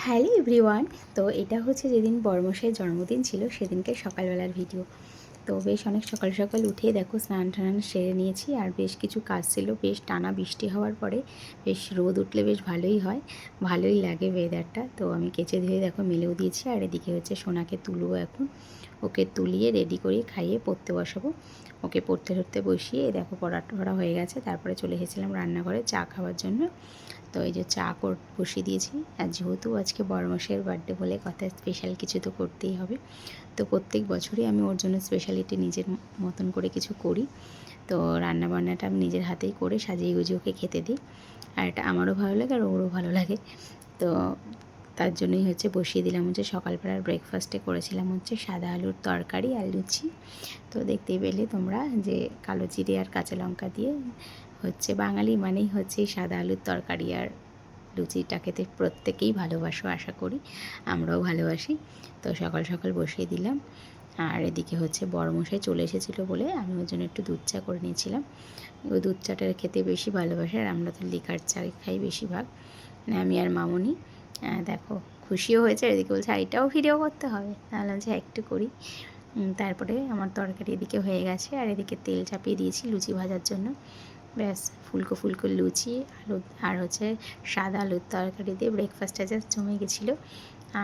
Hello everyone. তো এটা হচ্ছে যেদিন বড়মশাইয়ের জন্মদিন ছিল সেদিনকে সকালবেলার ভিডিও। তো বেশ অনেক সকাল সকাল উঠে দেখো স্নান টান সেরে নিয়েছি, আর বেশ কিছু কাজ ছিল। বেশ টানা বৃষ্টি হওয়ার পরে বেশ রোদ উঠলে বেশ ভালোই হয়, ভালোই লাগে ওয়েদারটা। তো আমি কেচে ধুয়ে দেখো মেলেও দিয়েছি, আর এদিকে হচ্ছে সোনাকে তুলবো এখন। ওকে তুলিয়ে রেডি করিয়ে খাইয়ে পড়তে বসাবো। ওকে পড়তে ধরতে বসিয়ে দেখো পড়া টড়া হয়ে গেছে। তারপরে চলে এসেছিলাম রান্নাঘরে চা খাওয়ার জন্য। তো এই যে চা বসিয়ে দিয়েছি। আর যেহেতু আজকে বড়মশাইয়ের বার্থডে বলে কথা, স্পেশাল কিছু তো করতেই হবে। তো প্রত্যেক বছরই আমি ওর জন্য স্পেশালিটি নিজের মতন করে কিছু করি। তো রান্নাবান্নাটা আমি নিজের হাতেই করে সাজিয়ে গুজিয়ে ওকে খেতে দিই। আর এটা আমারও ভালো লাগে আর ওরও ভালো লাগে। তো তার জন্যই হচ্ছে বসিয়ে দিলাম। হচ্ছে সকালবেলার ব্রেকফাস্টে করেছিলাম হচ্ছে সাদা আলুর তরকারি আর লুচি। তো দেখতেই পেলে তোমরা যে কালো জিরে আর কাঁচা লঙ্কা দিয়ে হচ্ছে, বাঙালি মানেই হচ্ছে সাদা আলুর তরকারি আর লুচিটা খেতে প্রত্যেকেই ভালোবাসো আশা করি, আমরাও ভালোবাসি। তো সকাল সকাল বসিয়ে দিলাম। আর এদিকে হচ্ছে বড়মশাই চলে এসেছিলো বলে আমি ওর জন্য একটু দুধ চা করে নিয়েছিলাম। ওই দুধ চাটা খেতে বেশি ভালোবাসে, আর আমরা তো লিকার চা খাই বেশিরভাগ, মানে আমি আর মামনি। দেখো খুশিও হয়েছে, আর এদিকে বলছে এটাও ভিডিও করতে হবে, তাহলে হচ্ছে একটু করি। তারপরে আমার তরকারি এদিকে হয়ে গেছে, আর এদিকে তেল চাপিয়ে দিয়েছি লুচি ভাজার জন্য। ব্যাস ফুলকো ফুলকো লুচি আলু আর হচ্ছে সাদা আলুর তরকারি দিয়ে ব্রেকফাস্টটা জাস্ট জমে গেছিলো।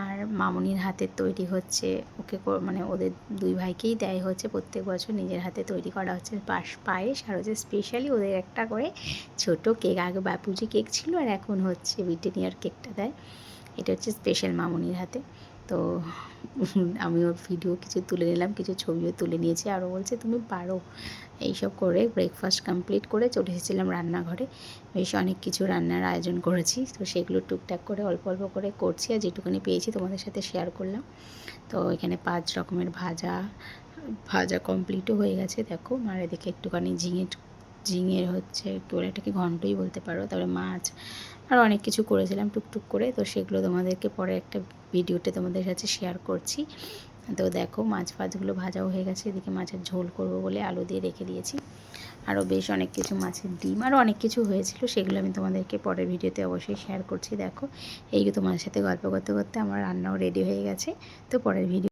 আর মামনির হাতের তৈরি হচ্ছে, ওকে মানে ওদের দুই ভাইকেই দেয় হচ্ছে প্রত্যেক বছর নিজের হাতে তৈরি করা হচ্ছে পায়েস, আর হচ্ছে স্পেশালি ওদের একটা করে ছোট কেক। আগে বাপুজি কেক ছিল, আর এখন হচ্ছে ব্রিটানিয়ার কেকটা দেয়। এটা হচ্ছে স্পেশাল মামনির হাতে। তো আমি ওর ভিডিও কিছু তুলে নিলাম, কিছু ছবিও তুলে নিয়েছি। আরও বলছে তুমি পারো। এইসব করে ব্রেকফাস্ট কমপ্লিট করে চলে এসেছিলাম রান্নাঘরে। বেশ অনেক কিছু রান্নার আয়োজন করেছি, তো সেগুলো টুকটাক করে অল্প অল্প করে করছি, আর যেটুকুনি পেয়েছি তোমাদের সাথে শেয়ার করলাম। তো এখানে 5 রকমের ভাজা ভাজা কমপ্লিটও হয়ে গেছে দেখো। আর এদিকে একটুখানি ঝিঙের হচ্ছে একটু এটাকে ঘন্টই বলতে পারো। তারপরে মাছ আর অনেক কিছু করেছিলাম টুকটুক করে। তো সেগুলো তোমাদেরকে পরে একটা ভিডিওতে তোমাদের কাছে শেয়ার করছি। তো দেখো মাছ ফাছগুলো ভাজাও হয়ে গেছে। এদিকে মাছের ঝোল করব বলে আলু দিয়ে রেখে দিয়েছি। আরও বেশ অনেক কিছু মাছের ডিম আরও অনেক কিছু হয়েছিল, সেগুলো আমি তোমাদেরকে পরের ভিডিওতে অবশ্যই শেয়ার করছি। দেখো এই তোমাদের সাথে গল্প করতে করতে আমার রান্নাও রেডি হয়ে গেছে। তো পরের ভিডিও